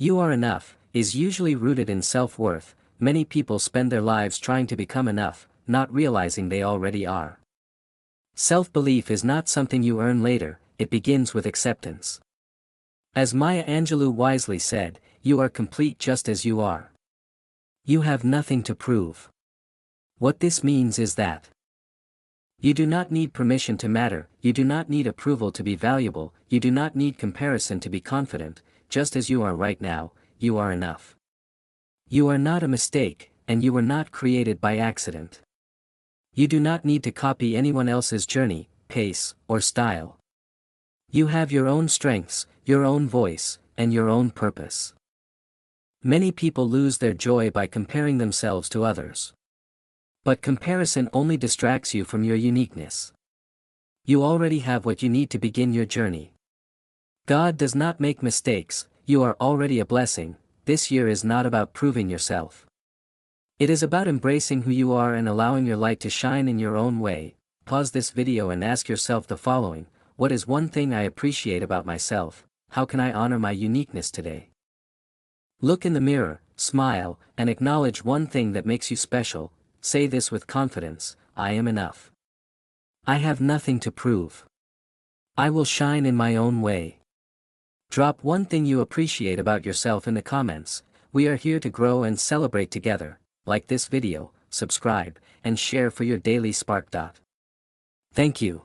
You are enough is usually rooted in self-worth. Many people spend their lives trying to become enough, not realizing they already are. Self-belief is not something you earn later, it begins with acceptance. As Maya Angelou wisely said, you are complete just as you are. You have nothing to prove. What this means is that you do not need permission to matter, you do not need approval to be valuable, you do not need comparison to be confident. Just as you are right now, you are enough. You are not a mistake, and you were not created by accident. You do not need to copy anyone else's journey, pace, or style. You have your own strengths, your own voice, and your own purpose. Many people lose their joy by comparing themselves to others. But comparison only distracts you from your uniqueness. You already have what you need to begin your journey. God does not make mistakes, you are already a blessing. This year is not about proving yourself. It is about embracing who you are and allowing your light to shine in your own way. Pause this video and ask yourself the following: what is one thing I appreciate about myself? How can I honor my uniqueness today? Look in the mirror, smile, and acknowledge one thing that makes you special. Say this with confidence: I am enough. I have nothing to prove. I will shine in my own way. Drop one thing you appreciate about yourself in the comments. We are here to grow and celebrate together. Like this video, subscribe, and share for your daily spark. Thank you.